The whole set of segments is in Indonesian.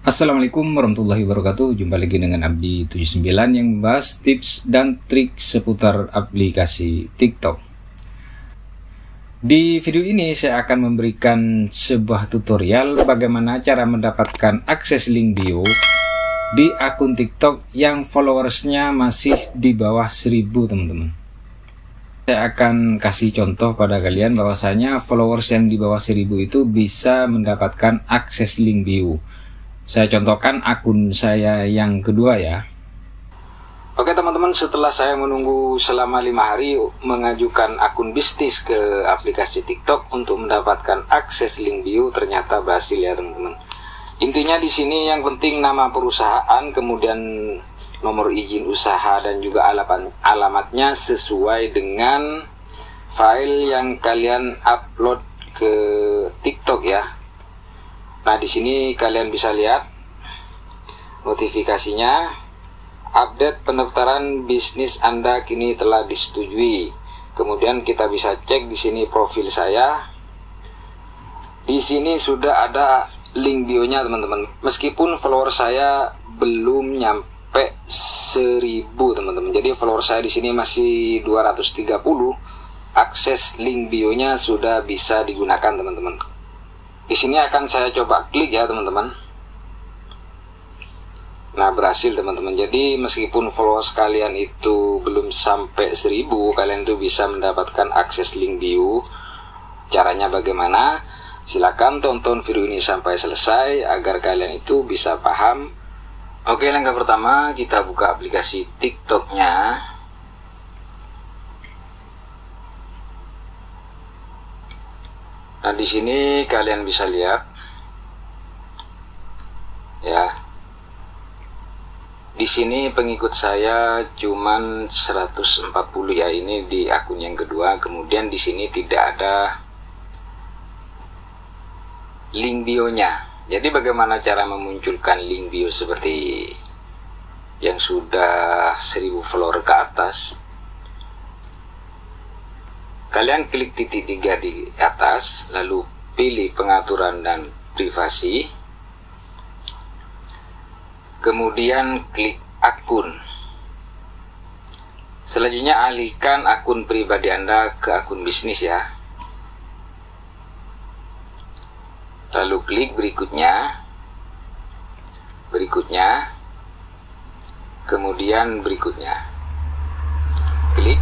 Assalamualaikum warahmatullahi wabarakatuh. Jumpa lagi dengan Abdi79 yang membahas tips dan trik seputar aplikasi TikTok. Di video ini saya akan memberikan sebuah tutorial bagaimana cara mendapatkan akses link bio di akun TikTok yang followersnya masih di bawah 1000, teman-teman. Saya akan kasih contoh pada kalian bahwasanya followers yang di bawah 1000 itu bisa mendapatkan akses link bio. Saya contohkan akun saya yang kedua ya. Oke teman-teman, setelah saya menunggu selama 5 hari mengajukan akun bisnis ke aplikasi TikTok untuk mendapatkan akses link bio, ternyata berhasil ya teman-teman. Intinya di sini yang penting nama perusahaan, kemudian nomor izin usaha dan juga alamatnya sesuai dengan file yang kalian upload ke TikTok ya. Nah, di sini kalian bisa lihat notifikasinya, update pendaftaran bisnis Anda kini telah disetujui. Kemudian kita bisa cek di sini profil saya. Di sini sudah ada link bio-nya, teman-teman. Meskipun follower saya belum nyampe 1000, teman-teman. Jadi follower saya di sini masih 230. Akses link bio-nya sudah bisa digunakan, teman-teman. Di sini akan saya coba klik ya teman-teman. Nah, berhasil teman-teman. Jadi meskipun followers kalian itu belum sampai 1000, kalian itu bisa mendapatkan akses link bio. Caranya bagaimana? Silakan tonton video ini sampai selesai agar kalian itu bisa paham. Oke, langkah pertama kita buka aplikasi TikToknya. Nah, di sini kalian bisa lihat ya. Di sini pengikut saya cuman 140 ya, ini di akun yang kedua. Kemudian di sini tidak ada link bio-nya. Jadi bagaimana cara memunculkan link bio seperti yang sudah 1000 follower ke atas? Kalian klik titik 3 di atas, lalu pilih pengaturan dan privasi, kemudian klik akun. Selanjutnya alihkan akun pribadi Anda ke akun bisnis ya. Lalu klik berikutnya, kemudian berikutnya. Klik.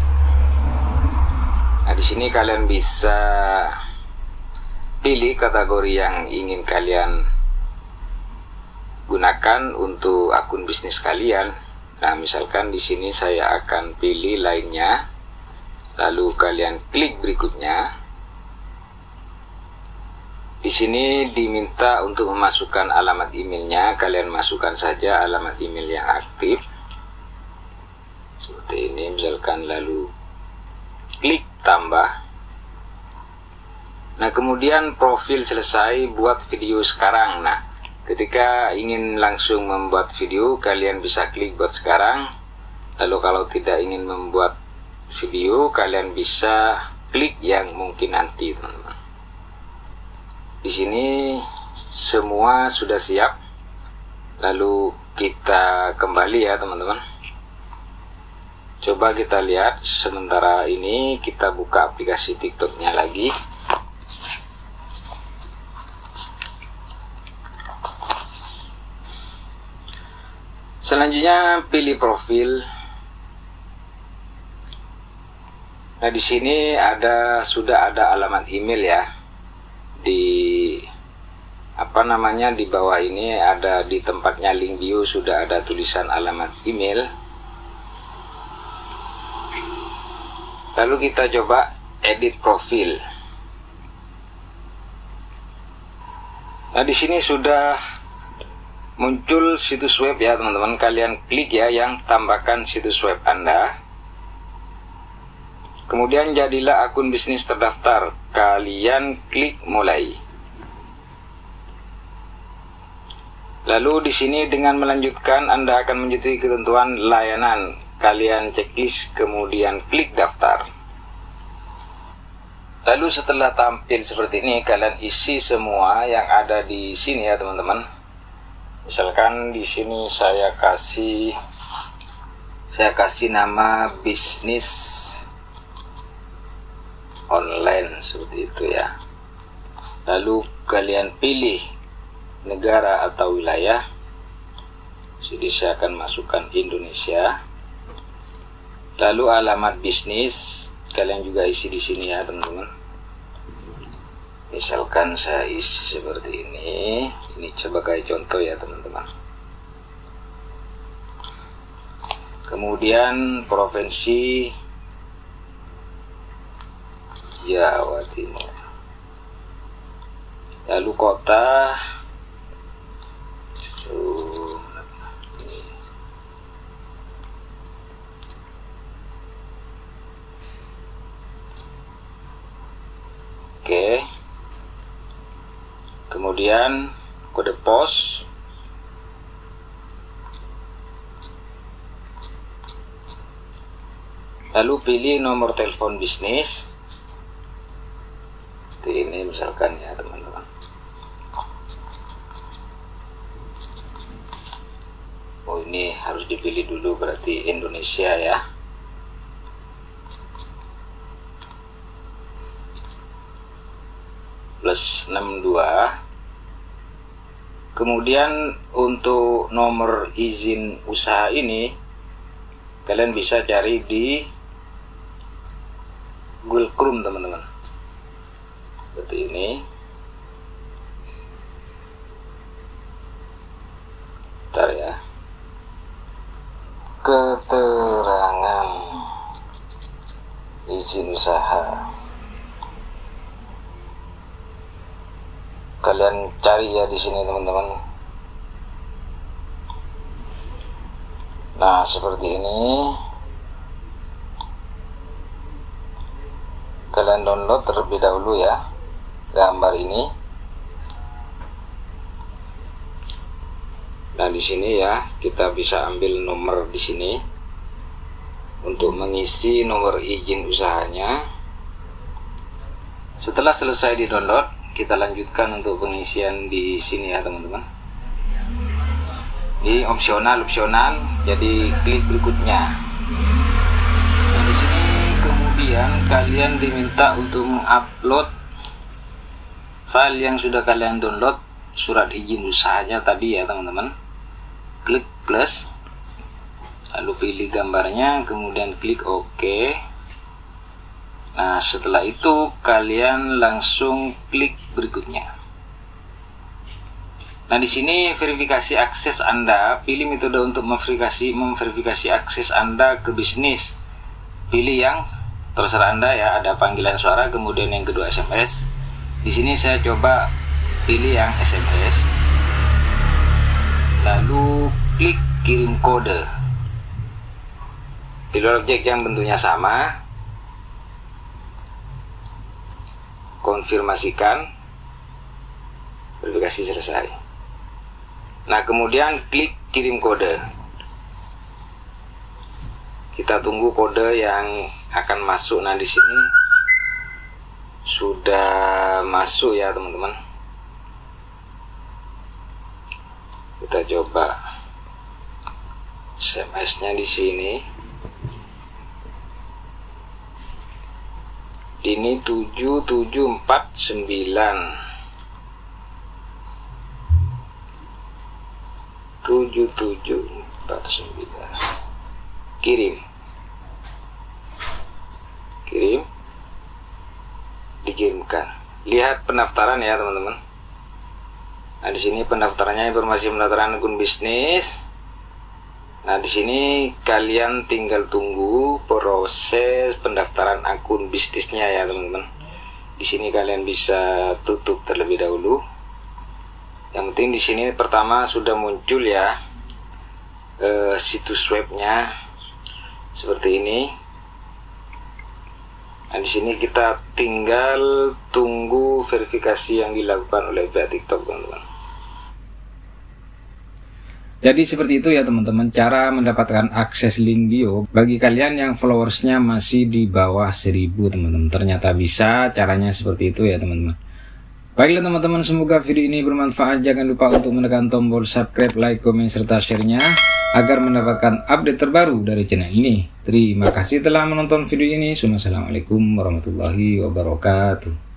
Nah, di sini kalian bisa pilih kategori yang ingin kalian gunakan untuk akun bisnis kalian. Nah, misalkan di sini saya akan pilih lainnya. Lalu kalian klik berikutnya. Di sini diminta untuk memasukkan alamat emailnya. Kalian masukkan saja alamat email yang aktif. Seperti ini misalkan, lalu klik tambah. Nah, kemudian profil selesai, buat video sekarang. Nah, ketika ingin langsung membuat video, kalian bisa klik buat sekarang. Lalu kalau tidak ingin membuat video, kalian bisa klik yang mungkin nanti, teman-teman. Di sini semua sudah siap. Lalu kita kembali ya, teman-teman. Coba kita lihat, sementara ini kita buka aplikasi TikToknya lagi. Selanjutnya pilih profil. Nah, di sini sudah ada alamat email ya. Di di bawah ini ada, di tempatnya link bio sudah ada tulisan alamat email. Lalu kita coba edit profil. Nah, di sini sudah muncul situs web ya teman-teman. Kalian klik ya yang tambahkan situs web Anda. Kemudian jadilah akun bisnis terdaftar. Kalian klik mulai. Lalu di sini dengan melanjutkan Anda akan menyetujui ketentuan layanan. Kalian checklist, kemudian klik daftar. Lalu setelah tampil seperti ini, kalian isi semua yang ada di sini ya teman-teman. Misalkan di sini saya kasih nama bisnis online seperti itu ya. Lalu kalian pilih negara atau wilayah. Jadi saya akan masukkan Indonesia. Lalu alamat bisnis kalian juga isi di sini ya teman-teman. Misalkan saya isi seperti ini sebagai contoh ya teman-teman. Kemudian provinsi Jawa Timur. Lalu kota Oke. Kemudian kode pos. Lalu pilih nomor telepon bisnis. Ini misalkan ya teman-teman. Oh, ini harus dipilih dulu, berarti Indonesia ya. Plus 62. Kemudian untuk nomor izin usaha ini kalian bisa cari di Google Chrome teman-teman, seperti ini. Bentar ya. Keterangan izin usaha. Kalian cari ya di sini teman-teman. Nah, seperti ini. Kalian download terlebih dahulu ya gambar ini. Nah, di sini ya kita bisa ambil nomor di sini untuk mengisi nomor izin usahanya. Setelah selesai di-download, kita lanjutkan untuk pengisian di sini ya teman-teman. Ini opsional, jadi klik berikutnya. Nah, di sini kemudian kalian diminta untuk mengupload file yang sudah kalian download, surat izin usahanya tadi ya teman-teman. Klik plus, lalu pilih gambarnya, kemudian klik OK. Nah, setelah itu kalian langsung klik berikutnya. Nah, di sini verifikasi akses Anda, pilih metode untuk memverifikasi akses Anda ke bisnis. Pilih yang terserah Anda ya, ada panggilan suara, kemudian yang kedua SMS. Di sini saya coba pilih yang SMS. Lalu klik kirim kode. Pilih objek yang bentuknya sama. Konfirmasikan, verifikasi selesai. Nah, kemudian klik kirim kode. Kita tunggu kode yang akan masuk. Nah, di sini sudah masuk ya teman-teman. Kita coba SMS-nya di sini. Ini 7749 7749. Kirim, dikirimkan. Lihat pendaftaran ya teman-teman. Nah, di sini pendaftarannya, informasi pendaftaran akun bisnis. Nah, di sini kalian tinggal tunggu proses pendaftaran akun bisnisnya ya teman-teman. Di sini kalian bisa tutup terlebih dahulu. Yang penting di sini pertama sudah muncul ya situs webnya seperti ini. Nah, di sini kita tinggal tunggu verifikasi yang dilakukan oleh pihak TikTok teman-teman. Jadi seperti itu ya teman-teman, cara mendapatkan akses link bio bagi kalian yang followersnya masih di bawah 1000 teman-teman. Ternyata bisa, caranya seperti itu ya teman-teman. Baiklah teman-teman, semoga video ini bermanfaat. Jangan lupa untuk menekan tombol subscribe, like, komen, serta share-nya agar mendapatkan update terbaru dari channel ini. Terima kasih telah menonton video ini. Assalamualaikum warahmatullahi wabarakatuh.